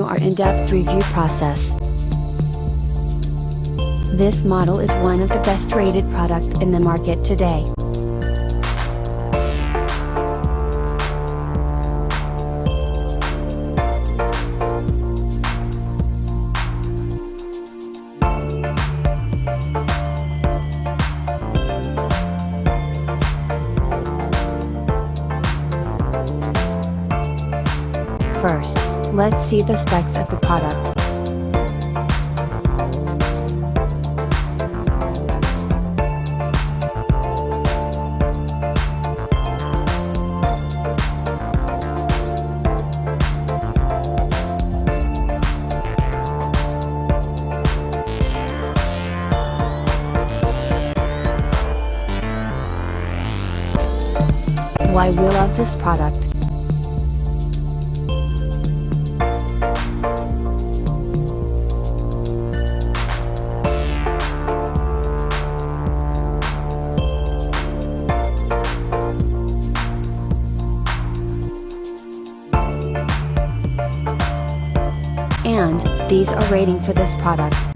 to our in-depth review process. This model is one of the best rated products in the market today. First, let's see the specs of the product. Why we love this product. And these are rating for this product.